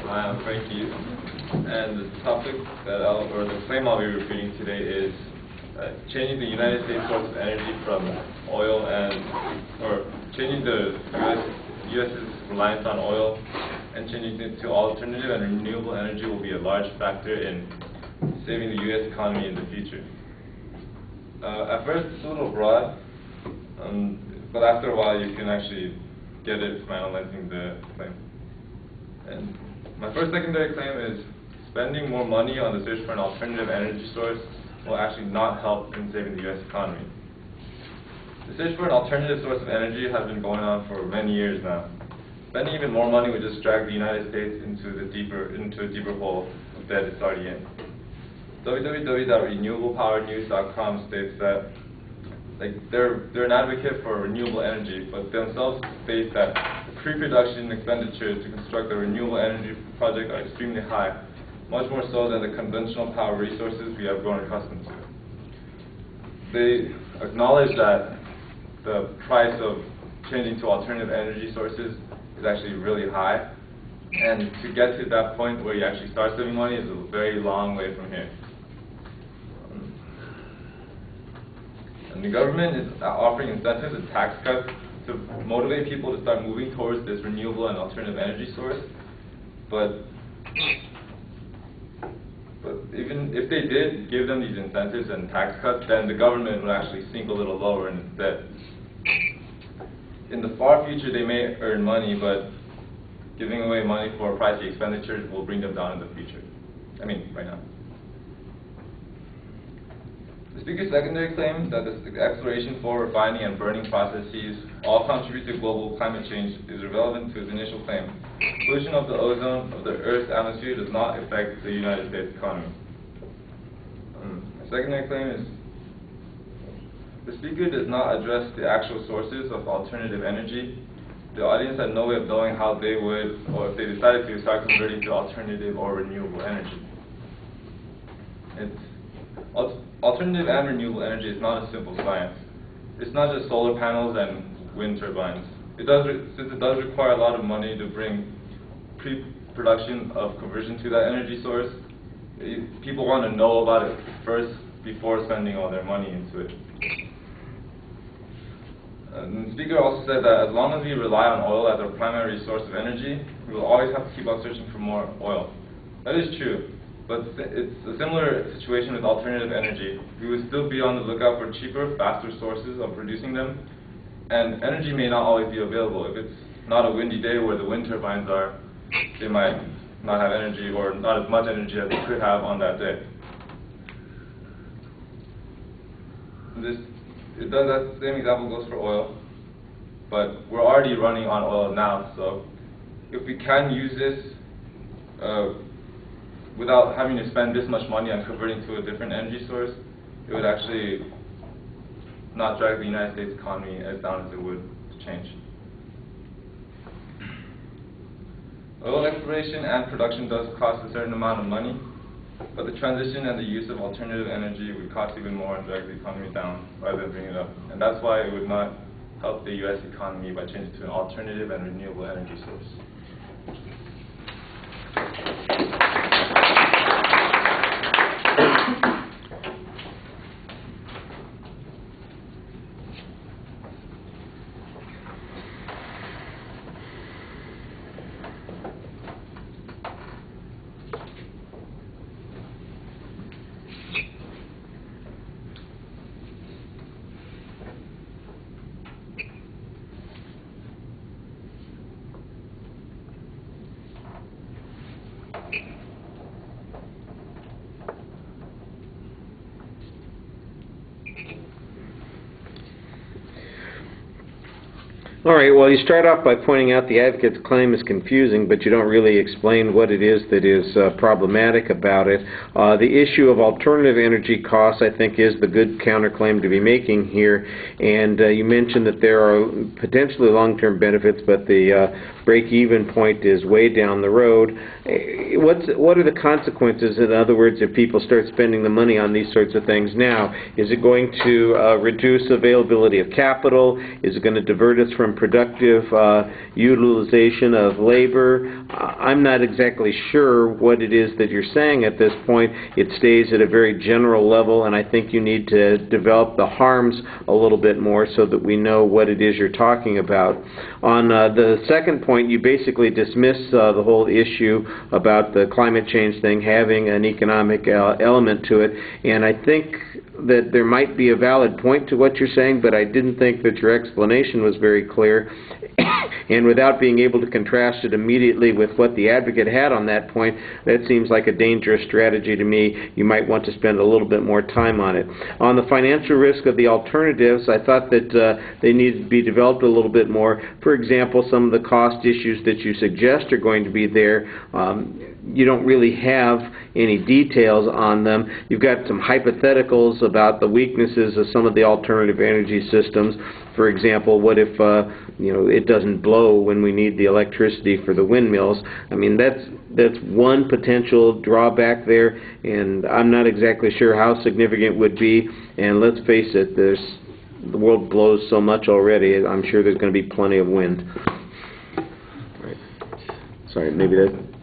Hi, I'm Frankie, and the topic or the claim I'll be repeating today is changing the United States source of energy from oil or changing the U.S.'s reliance on oil and changing it to alternative and renewable energy will be a large factor in saving the U.S. economy in the future. At first, it's a little broad, but after a while, you can actually get it from analyzing the claim. And my first secondary claim is spending more money on the search for an alternative energy source will actually not help in saving the U.S. economy. The search for an alternative source of energy has been going on for many years now. Spending even more money would just drag the United States into a deeper hole of debt it's already in. www.renewablepowernews.com states that they're an advocate for renewable energy, but themselves state that the pre-production expenditures to construct a renewable energy project are extremely high, much more so than the conventional power resources we have grown accustomed to. They acknowledge that the price of changing to alternative energy sources is actually really high, and to get to that point where you actually start saving money is a very long way from here. And the government is offering incentives and tax cuts to motivate people to start moving towards this renewable and alternative energy source. But even if they did give them these incentives and tax cuts, then the government would actually sink a little lower in debt. In the far future, they may earn money, but giving away money for pricey expenditures will bring them down in the future. I mean, right now. The speaker's secondary claim that the exploration for, refining, and burning processes all contribute to global climate change is irrelevant to his initial claim. Pollution of the ozone of the Earth's atmosphere does not affect the United States economy. My secondary claim is the speaker does not address the actual sources of alternative energy. The audience had no way of knowing how they would, or if they decided to, start converting to alternative or renewable energy. Alternative and renewable energy is not a simple science. It's not just solar panels and wind turbines. Since it does require a lot of money to bring pre-production of conversion to that energy source, people want to know about it first before spending all their money into it. And the speaker also said that as long as we rely on oil as our primary source of energy, we will always have to keep on searching for more oil. That is true. But it's a similar situation with alternative energy. We would still be on the lookout for cheaper, faster sources of producing them, and energy may not always be available. If it's not a windy day where the wind turbines are, they might not have energy or not as much energy as they could have on that day. That same example goes for oil, but we're already running on oil now, so if we can use this without having to spend this much money on converting to a different energy source, it would actually not drag the United States economy as down as it would to change. Oil exploration and production does cost a certain amount of money, but the transition and the use of alternative energy would cost even more and drag the economy down rather than bring it up. And that's why it would not help the U.S. economy by changing to an alternative and renewable energy source. All right, well, you start off by pointing out the advocate's claim is confusing, but you don't really explain what it is that is problematic about it. The issue of alternative energy costs, I think, is the good counterclaim to be making here. And you mentioned that there are potentially long-term benefits, but the break-even point is way down the road. What are the consequences, in other words, if people start spending the money on these sorts of things now? Is it going to reduce availability of capital? Is it going to divert us from productive utilization of labor? I'm not exactly sure what it is that you're saying at this point. It stays at a very general level, and I think you need to develop the harms a little bit more so that we know what it is you're talking about. On the second point, you basically dismiss the whole issue about the climate change thing having an economic element to it, and I think that there might be a valid point to what you're saying, but I didn't think that your explanation was very clear. And without being able to contrast it immediately with what the advocate had on that point, that seems like a dangerous strategy to me. You might want to spend a little bit more time on it. On the financial risk of the alternatives, I thought that they needed to be developed a little bit more. For example, some of the cost issues that you suggest are going to be there, you don't really have any details on them. You've got some hypotheticals about the weaknesses of some of the alternative energy systems. For example, what if it doesn't blow when we need the electricity for the windmills? I mean, that's one potential drawback there, and I'm not exactly sure how significant it would be. And let's face it, the world blows so much already. I'm sure there's going to be plenty of wind. Right. Sorry, maybe that.